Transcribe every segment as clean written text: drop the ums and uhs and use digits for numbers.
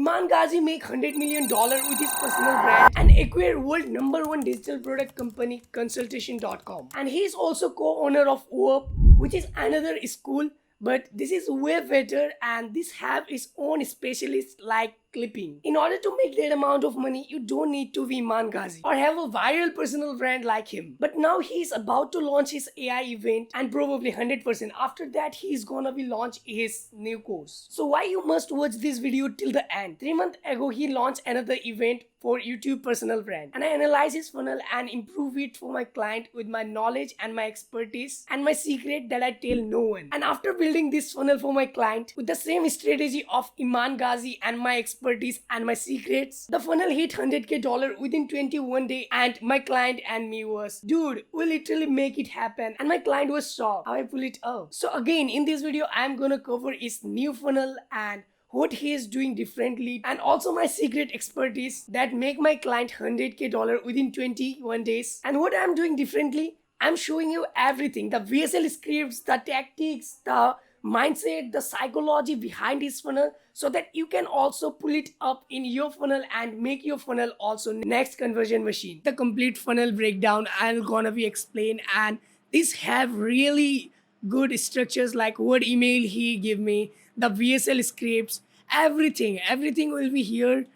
Iman Ghazi make $100 million with his personal brand and acquire world number one digital product company consultation.com. And he is also co-owner of OOP, which is another school, but this is way better and this have its own specialists like clipping. In order to make that amount of money, you don't need to be Iman Ghazi or have a viral personal brand like him. But now he is about to launch his AI event and probably 100% after that he is gonna be launch his new course. So why you must watch this video till the end. 3 months ago he launched another event for YouTube personal brand and I analyze his funnel and improve it for my client with my knowledge and my expertise and my secret that I tell no one. And after building this funnel for my client with the same strategy of Iman Ghazi and my expertise and my secrets, the funnel hit $100K within 21 days and my client and me was, dude, we literally make it happen. And my client was shocked how I pull it up. So again, in this video, I'm gonna cover his new funnel and what he is doing differently and also my secret expertise that make my client $100K within 21 days. And what I'm doing differently, I'm showing you everything, the VSL scripts, the tactics, the mindset, the psychology behind his funnel so that you can also pull it up in your funnel and make your funnel also next conversion machine. The complete funnel breakdown I'm gonna be explain, and these have really good structures like what email he give me, the VSL scripts, everything will be here.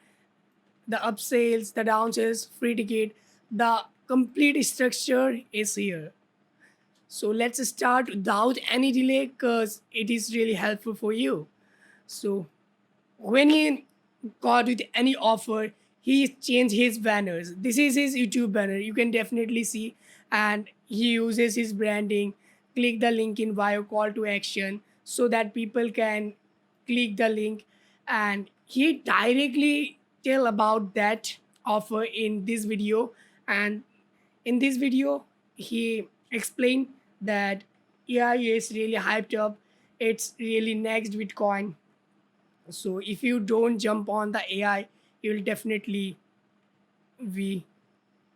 The upsales, the downsales, free ticket, the complete structure is here. So let's start without any delay because it is really helpful for you. So when he got with any offer, he changed his banners. This is his YouTube banner. You can definitely see, and he uses his branding. Click the link in bio, call to action, so that people can click the link, and he directly tell about that offer in this video. And in this video, he explained that AI is really hyped up. It's really next Bitcoin. So if you don't jump on the AI, you'll definitely be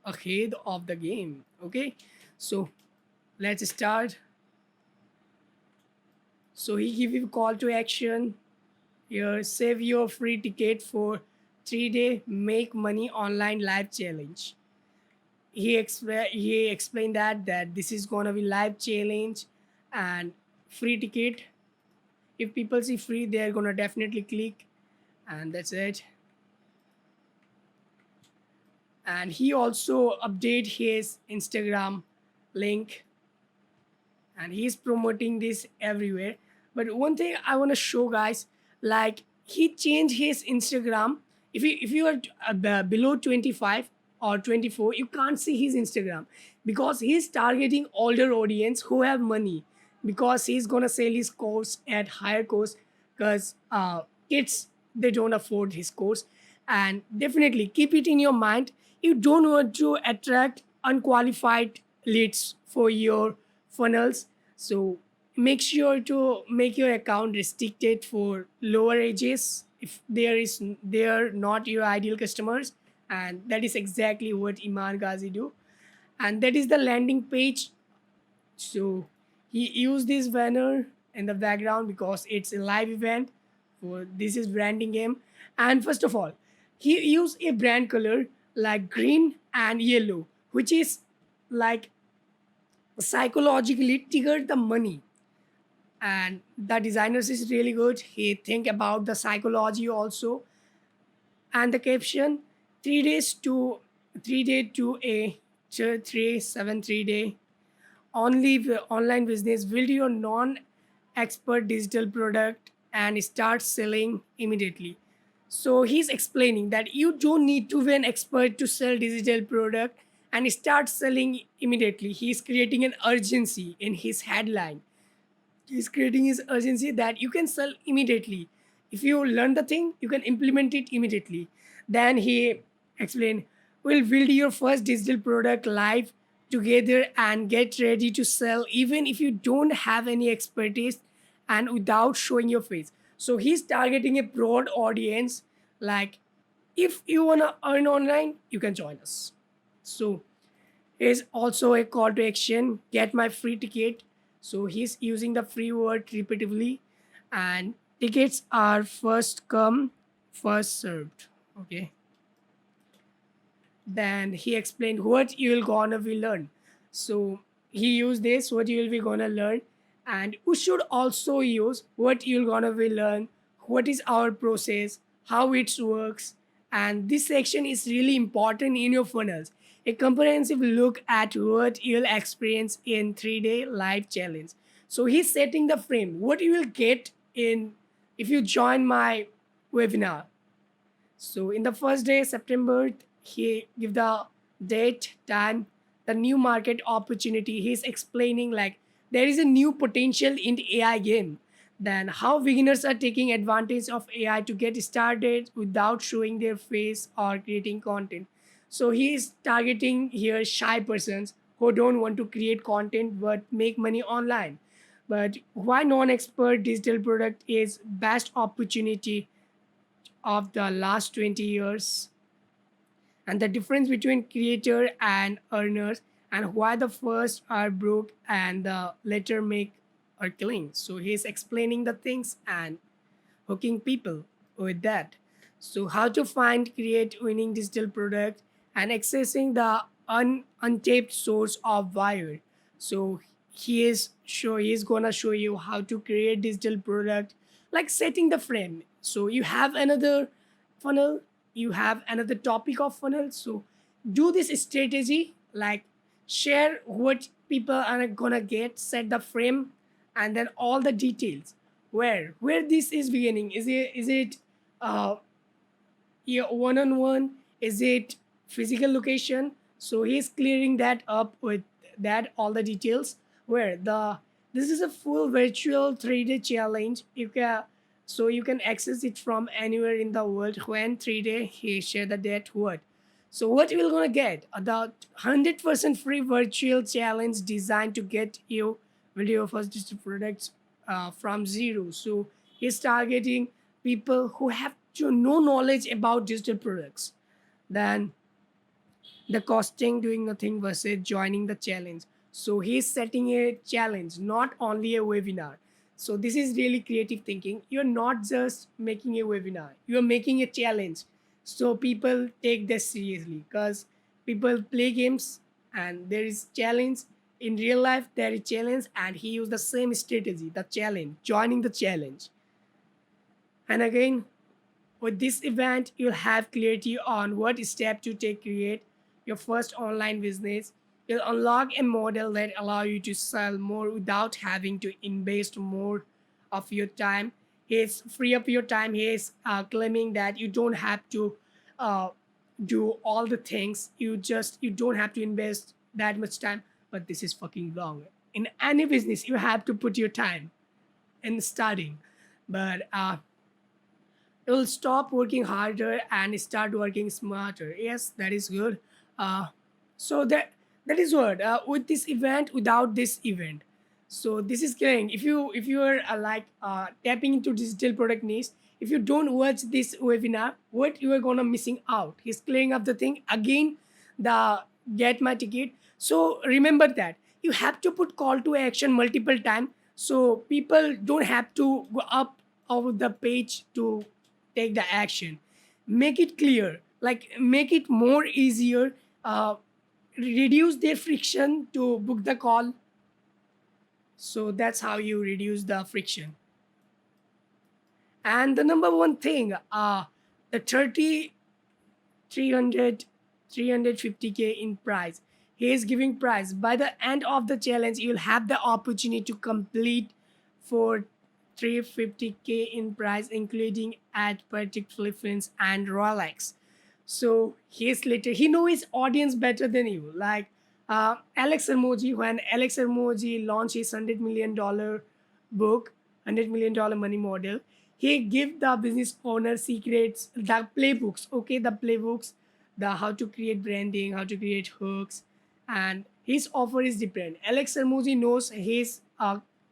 ahead of the game. Okay, so let's start. So he give you call to action. Here, save your free ticket for 3-day make money online live challenge. He explained that this is gonna be live challenge and free ticket. If people see free, they're gonna definitely click, and that's it. And he also update his Instagram link, and he's promoting this everywhere. But one thing I want to show guys, like he changed his Instagram. If you are below 25 or 24, you can't see his Instagram because he's targeting older audience who have money, because he's gonna sell his course at higher cost because kids, they don't afford his course. And definitely keep it in your mind, you don't want to attract unqualified leads for your funnels. So make sure to make your account restricted for lower ages if they are not your ideal customers. And that is exactly what Iman Ghazi do. And that is the landing page. So he used this banner in the background because it's a live event. For this is branding game. And first of all, he used a brand color like green and yellow, which is like psychologically triggered the money. And the designers is really good. He think about the psychology also. And the caption, 3 days to 3 day to a 373 day only online business, build your non-expert digital product and start selling immediately. So he's explaining that you don't need to be an expert to sell digital product and start selling immediately. He's creating an urgency in his headline. He's creating his urgency that you can sell immediately. If you learn the thing, you can implement it immediately. Then he explained, we'll build your first digital product live together and get ready to sell even if you don't have any expertise and without showing your face. So he's targeting a broad audience. Like if you wanna earn online, you can join us. So is also a call to action, get my free ticket. So he's using the free word repeatedly, and tickets are first come first served. Okay, then he explained what you will gonna be learn. So he used this what you will be gonna learn, and you should also use what you're gonna be learn, what is our process, how it works. And this section is really important in your funnels. A comprehensive look at what you'll experience in 3-day live challenge. So he's setting the frame what you will get in if you join my webinar. So in the first day, September, he give the date, time, the new market opportunity. He's explaining like there is a new potential in the AI game. Then how beginners are taking advantage of AI to get started without showing their face or creating content. So he is targeting here shy persons who don't want to create content but make money online. But why non-expert digital product is best opportunity of the last 20 years, and the difference between creator and earners, and why the first are broke and the later make are killing. So he's explaining the things and hooking people with that. So how to find, create winning digital product, and accessing the untapped source of buyer. So he's gonna show you how to create digital product, like setting the frame. So you have another funnel, you have another topic of funnel. So do this strategy, like share what people are gonna get, set the frame, and then all the details where this is beginning. Is it uh yeah, one-on-one? Is it physical location? So he's clearing that up with that all the details. Where the this is a full virtual 3-day challenge. You can, so you can access it from anywhere in the world. When 3-day, he share the date what. So what you're gonna get? The 100% free virtual challenge designed to get you video first digital products from zero. So he's targeting people who have no knowledge about digital products. Then the costing, doing nothing versus joining the challenge. So he's setting a challenge, not only a webinar. So this is really creative thinking. You're not just making a webinar, you're making a challenge. So people take this seriously because people play games and there is challenge. In real life, there is challenge, and he used the same strategy, the challenge, joining the challenge. And again, with this event, you'll have clarity on what step to take create your first online business. You'll unlock a model that allow you to sell more without having to invest more of your time. He's free up your time. He's claiming that you don't have to uh, do all the things. You don't have to invest that much time. But this is fucking wrong. In any business, you have to put your time in starting. But you'll stop working harder and start working smarter. Yes, that is good. uh, so that is what with this event, without this event. So this is killing. If you are tapping into digital product niche, if you don't watch this webinar, what you are gonna missing out. He's clearing up the thing again, the get my ticket. So remember that you have to put call to action multiple time, so people don't have to go up of the page to take the action. Make it clear, like make it more easier, uh, reduce their friction to book the call. So that's how you reduce the friction. And the number one thing, the 30 300 350K in prize. He is giving prize. By the end of the challenge, you'll have the opportunity to complete for 350K in prize, including at Patek Philippines and Rolex. So he know his audience better than you. Like Alex Hermoji, when Alex Hermoji launched his $100 million book, $100 million money model, he give the business owner secrets, the playbooks. Okay, the playbooks, the how to create branding, how to create hooks, and his offer is different. Alex Hermoji knows his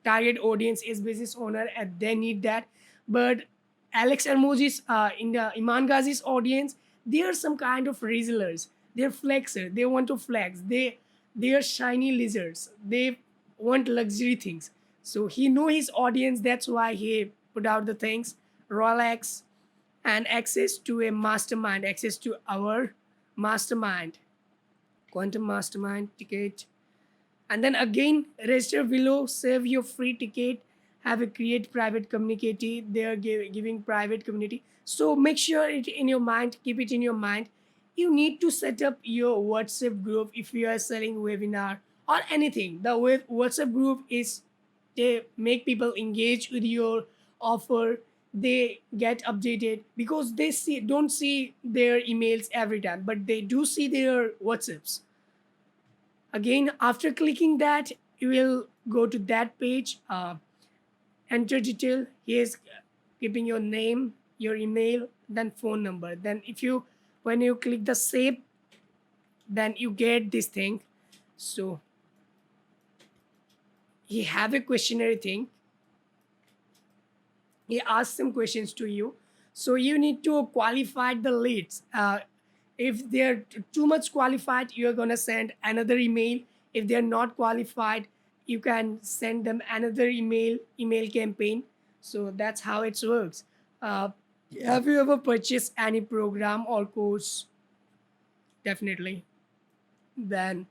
target audience is business owner and they need that. But Alex Hermoji's in the Iman Ghazi's audience, they are some kind of resellers. They're flexer. They want to flex. They are shiny lizards. They want luxury things. So he know his audience. That's why he put out the things. Rolex, and access to a mastermind, access to our mastermind, quantum mastermind ticket. And then again, register below, save your free ticket, have a create private community. They are giving private community. So make sure it in your mind, keep it in your mind. You need to set up your WhatsApp group if you are selling webinar or anything. The WhatsApp group is, they make people engage with your offer. They get updated because they see don't see their emails every time, but they do see their WhatsApps. Again, after clicking that, you will go to that page, enter detail. Here's keeping your name, your email, then phone number. Then if you, when you click the save, then you get this thing. So he have a questionnaire thing. He asks some questions to you. So you need to qualify the leads. If they're too much qualified, you're gonna send another email. If they're not qualified, you can send them another email campaign. So that's how it works. uh, have you ever purchased any program or course? Definitely. Then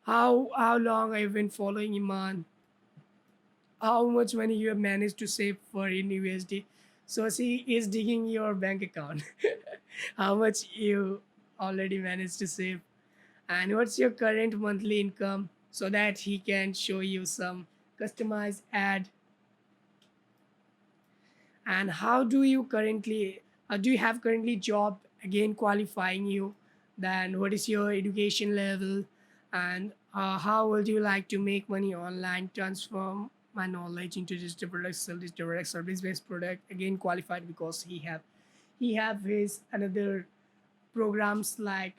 how long have you been following Iman? How much money you have managed to save for in USD? So she is digging your bank account. How much you already managed to save, and what's your current monthly income, so that he can show you some customized ad. And how do you currently, do you have currently job, again qualifying you. Then what is your education level, and how would you like to make money online, transform my knowledge into digital product, sell digital product, service based product. Again qualified because he have his another programs like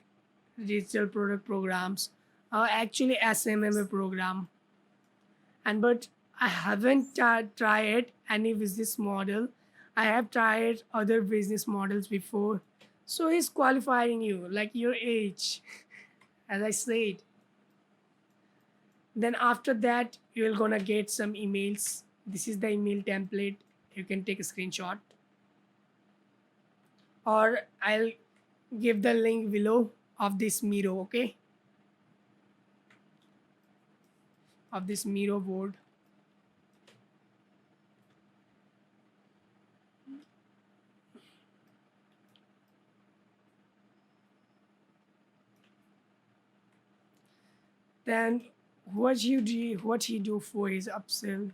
digital product programs, actually SMMA program. And but I haven't tried any business model. I have tried other business models before. So he's qualifying you like your age, as I said. Then after that, you're gonna get some emails. This is the email template. You can take a screenshot, or I'll give the link below of this Miro, okay? Of this Miro board. Then what he do for his upsell.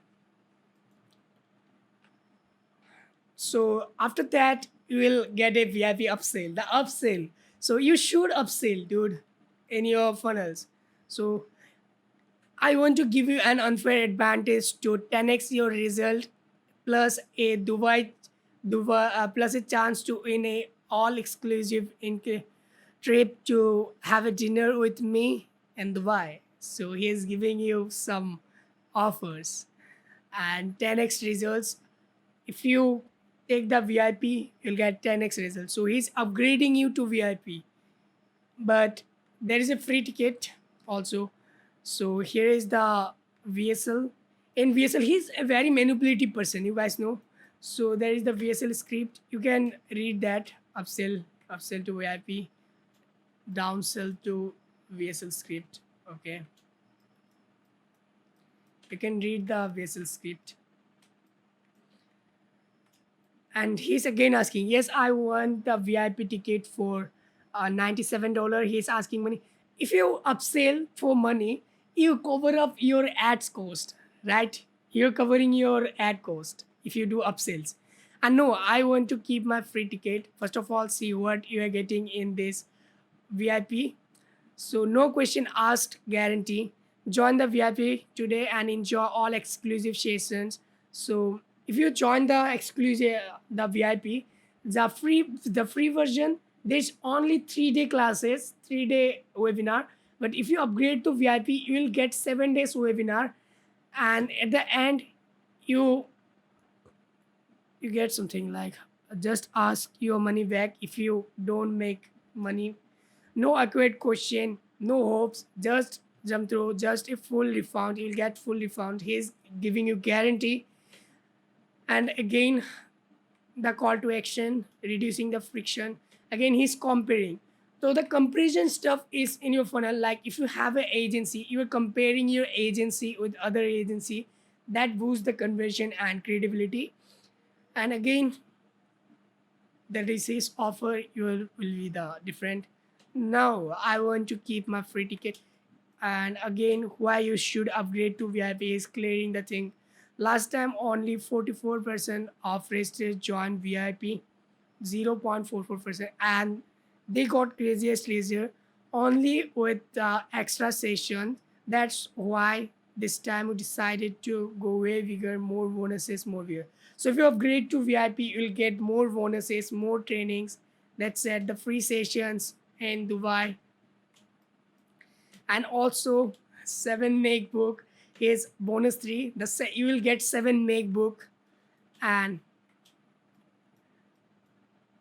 So after that, you will get a VIP upsell. The upsell. So you should upsell, dude, in your funnels. So I want to give you an unfair advantage to 10x your result, plus a Dubai plus a chance to win a all exclusive trip to have a dinner with me in Dubai. So he is giving you some offers and 10x results. If you take the VIP, you'll get 10x results. So he's upgrading you to VIP. But there is a free ticket also. So here is the VSL. In VSL, he's a very manipulative person, you guys know. So there is the VSL script. You can read that. Upsell to VIP, downsell to VSL script. Okay. You can read the VSL script. And he's again asking, yes, I want the VIP ticket for $97. He's asking money. If you upsell for money, you cover up your ads cost, right? You're covering your ad cost if you do upsells. And no, I want to keep my free ticket. First of all, see what you are getting in this VIP. So no question asked guarantee. Join the VIP today and enjoy all exclusive sessions. So if you join the exclusive the VIP, the free version, there's only 3 day classes, 3 day webinar. But if you upgrade to VIP, you will get 7 days webinar, and at the end, you you get something like just ask your money back if you don't make money. No awkward question, no hopes, just jump through, just a full refund. You'll get full refund. He's giving you guarantee. And again, the call to action, reducing the friction. Again, he's comparing. So the comparison stuff is in your funnel. Like if you have an agency, you are comparing your agency with other agency. That boosts the conversion and credibility. And again, the disease offer will be the different. Now I want to keep my free ticket. And again, why you should upgrade to VIP is clearing the thing. Last time only 44% of registered joined VIP, 0.44%, and they got craziest laser only with extra session. That's why this time we decided to go way bigger, more bonuses, more bigger. So if you upgrade to VIP, you'll get more bonuses, more trainings. That's it, the free sessions in Dubai, and also 7 make book is bonus 3. You will get 7 make book, and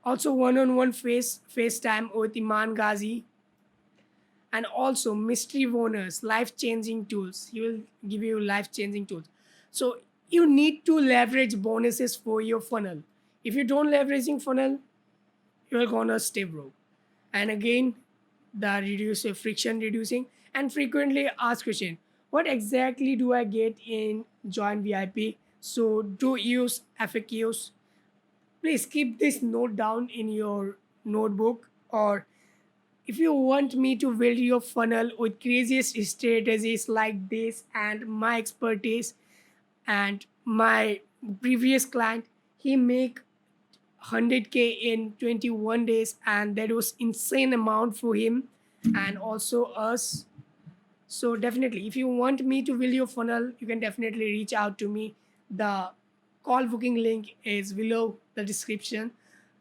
also one-on-one FaceTime with Iman Ghazi, and also mystery bonus, life-changing tools. He will give you life-changing tools. So you need to leverage bonuses for your funnel. If you don't leveraging funnel, you're gonna stay broke. And again, the reduce friction reducing, and frequently asked question, what exactly do I get in join VIP? So do use FAQs. Please keep this note down in your notebook, or if you want me to build your funnel with craziest strategies like this and my expertise, and my previous client, he make 100K in 21 days, and that was insane amount for him and also us. So definitely, if you want me to build your funnel, you can definitely reach out to me. The call booking link is below the description.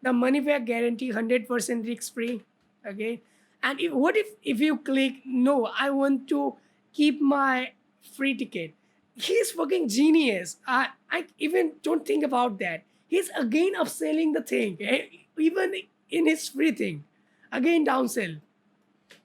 The money back guarantee, 100% risk free. Okay. And if you click no, I want to keep my free ticket. He's fucking genius. I even don't think about that. He's again upselling the thing, even in his free thing. Again downsell.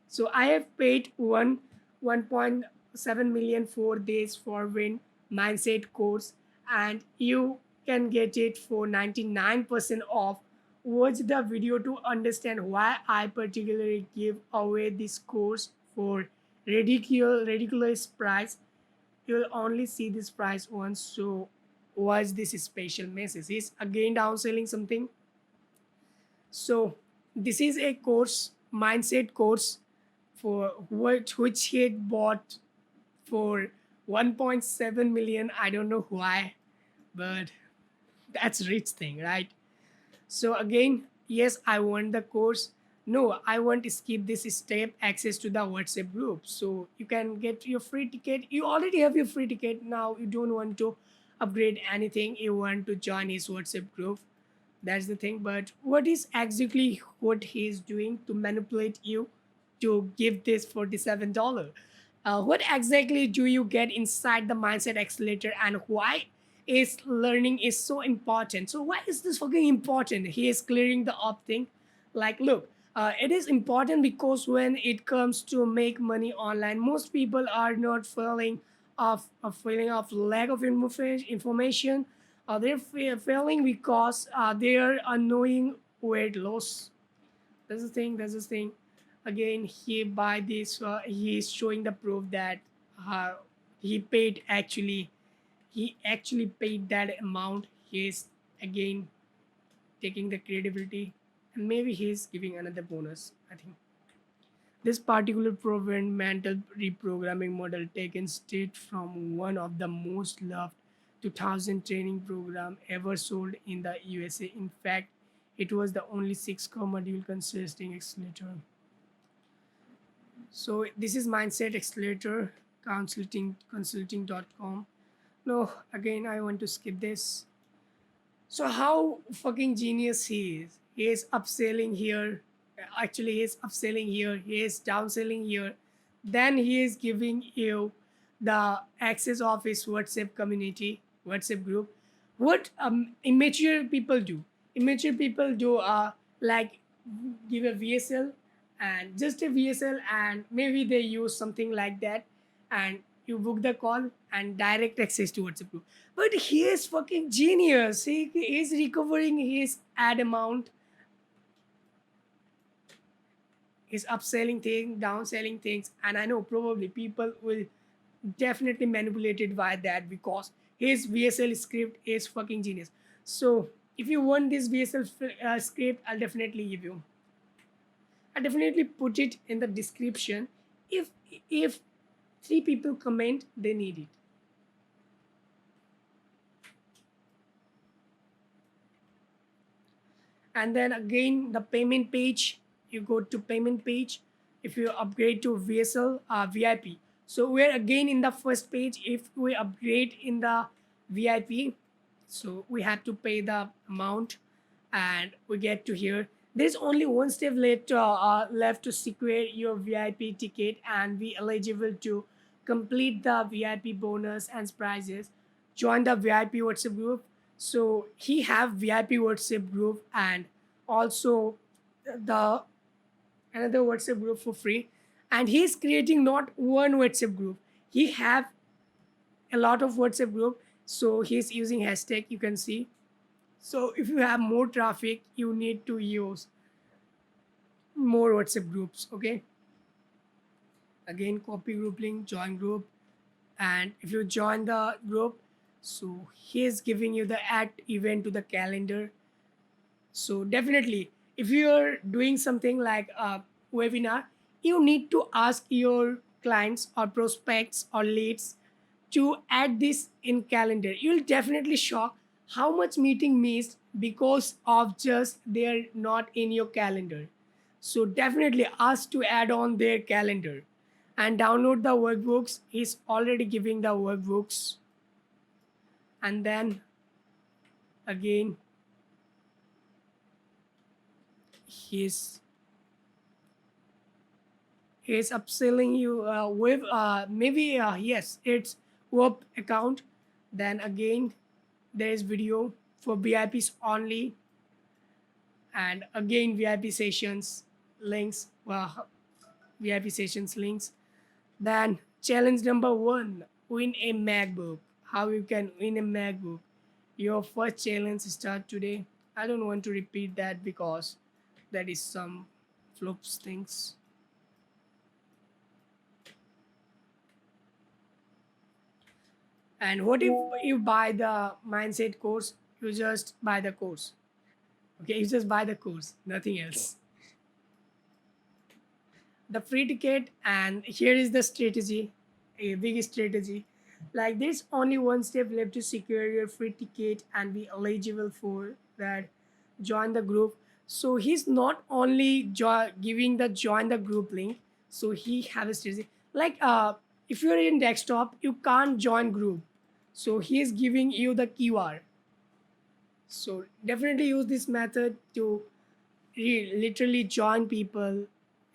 So I have paid 1.7 million for this for win mindset course, and you can get it for 99% off. Watch the video to understand why I particularly give away this course for ridiculous price. You'll only see this price once, so watch this special message. He's again downselling something. So this is a course, mindset course, for which he had bought for 1.7 million. I don't know why, but that's rich thing, right? So again, yes, I want the course. No, I want to skip this step, access to the WhatsApp group. So you can get your free ticket. You already have your free ticket. Now you don't want to upgrade anything. You want to join his WhatsApp group. That's the thing. But what is exactly what he is doing to manipulate you to give this $47? What exactly do you get inside the mindset accelerator, and why is learning is so important? So why is this fucking important? He is clearing the up thing. Like, look, it is important because when it comes to make money online, most people are not feeling of lack of information. They're failing because they are unknowing weight loss. That's the thing. That's the thing. Again, he by this he is showing the proof that uh, he paid actually. He actually paid that amount. He is again taking the credibility, and maybe he is giving another bonus. I think this particular proven mental reprogramming model taken straight from one of the most loved 2000 training program ever sold in the USA. In fact, it was the only 6 core module consisting accelerator. So this is Mindset Accelerator, consulting.com. No, again, I want to skip this. So how fucking genius he is. He is upselling here. Actually, he is upselling here. He is downselling here. Then he is giving you the access of his WhatsApp community, WhatsApp group. What immature people do? Immature people do like give a VSL, and just a VSL, and maybe they use something like that, and you book the call and direct access to WhatsApp group. But he is fucking genius. He is recovering his ad amount, is upselling things, downselling things, and I know probably people will definitely manipulate it by that because his VSL script is fucking genius. So if you want this VSL script, I'll definitely put it in the description. If three people comment, they need it. And then again the payment page, you go to payment page if you upgrade to VSL VIP. So we're again in the first page. If we upgrade in the VIP, so we have to pay the amount and we get to here. There's only one step left to secure your VIP ticket and be eligible to complete the VIP bonus and prizes. Join the VIP WhatsApp group. So he have VIP WhatsApp group and also the another WhatsApp group for free. And he's creating not one WhatsApp group. He have a lot of WhatsApp group. So he's using hashtag, you can see. So if you have more traffic, you need to use more WhatsApp groups. Okay. Again, copy group link, join group. And if you join the group, so he's giving you the add event to the calendar. So definitely, if you're doing something like a webinar, you need to ask your clients or prospects or leads to add this in calendar. You'll definitely shock how much meeting missed because of just they're not in your calendar. So definitely ask to add on their calendar and download the workbooks. He's already giving the workbooks. And then again, he's is upselling you with maybe yes, it's web account. Then again there is video for VIPs only, and again VIP sessions links, VIP sessions links. Then challenge number one, win a MacBook. How you can win a MacBook? Your first challenge start today. I don't want to repeat that because that is some flops things. And what if you buy the mindset course? You just buy the course. Okay, you just buy the course, nothing else. The free ticket, and here is the strategy, a big strategy. Like there's only one step left to secure your free ticket and be eligible for that. Join the group. So he's not only giving the join the group link. So he have a strategy. Like if you're in desktop, you can't join group. So he is giving you the keyword. So definitely use this method to literally join people.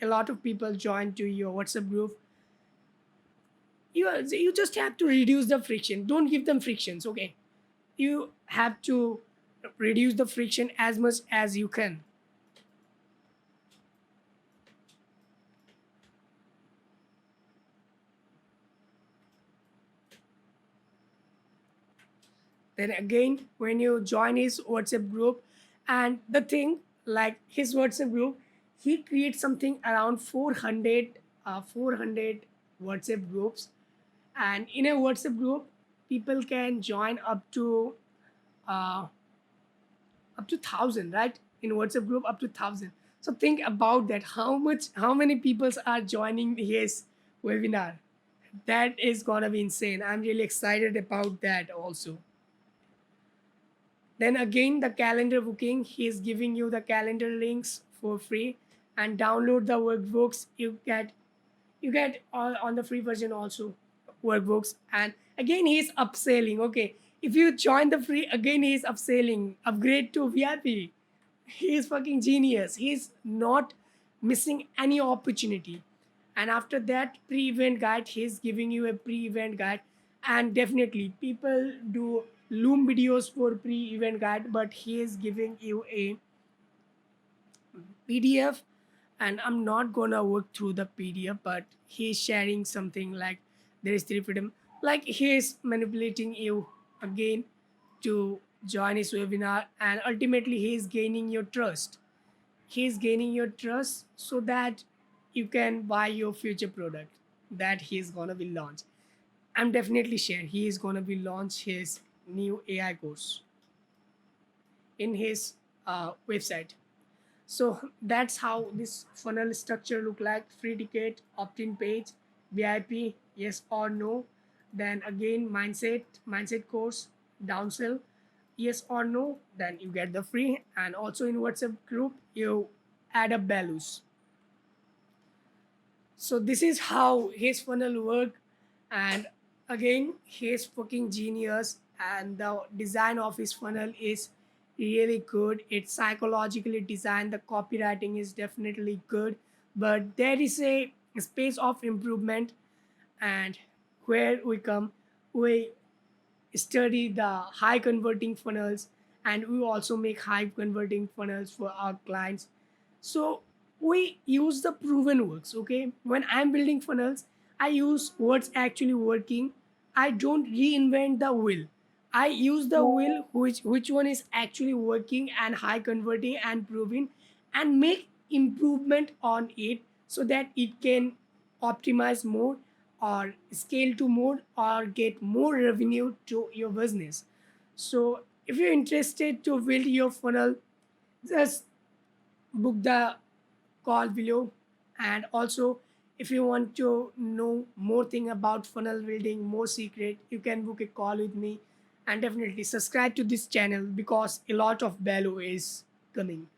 A lot of people join to your WhatsApp group. You just have to reduce the friction. Don't give them frictions. Okay, you have to reduce the friction as much as you can. Then again, when you join his WhatsApp group, and the thing like his WhatsApp group, he creates something around 400 WhatsApp groups. And in a WhatsApp group, people can join uh, up to 1,000, right? In WhatsApp group, up to 1,000. So think about that. How many people are joining his webinar? That is gonna be insane. I'm really excited about that also. Then again, the calendar booking, he is giving you the calendar links for free, and download the workbooks. You get all on the free version also workbooks. And again, he's upselling. Okay, if you join the free, again he's upselling. Upgrade to VIP. He is fucking genius. He's not missing any opportunity. And after that pre-event guide, he's giving you a pre-event guide. And definitely people do Loom videos for pre-event guide, but he is giving you a PDF. And I'm not gonna work through the PDF, but he's sharing something like There is three freedom. Like he is manipulating you again to join his webinar, and ultimately he is gaining your trust. He is gaining your trust so that you can buy your future product that he is gonna be launched. I'm definitely sure he is gonna be launch his new AI course in his website. So that's how this funnel structure look like: free ticket, opt-in page, VIP, yes or no. Then again mindset course, downsell, yes or no. Then you get the free, and also in WhatsApp group you add up values. So this is how his funnel work, and again he is fucking genius, and the design of his funnel is really good. It's psychologically designed. The copywriting is definitely good, but there is a space of improvement. And where we come, we study the high converting funnels, and we also make high converting funnels for our clients. So we use the proven works. Okay, when I'm building funnels, I use what's actually working. I don't reinvent the wheel. I use the wheel which one is actually working and high converting and proving, and make improvement on it so that it can optimize more or scale to more or get more revenue to your business. So if you're interested to build your funnel, just book the call below. And also, if you want to know more thing about funnel building, more secret, you can book a call with me. And definitely subscribe to this channel because a lot of value is coming.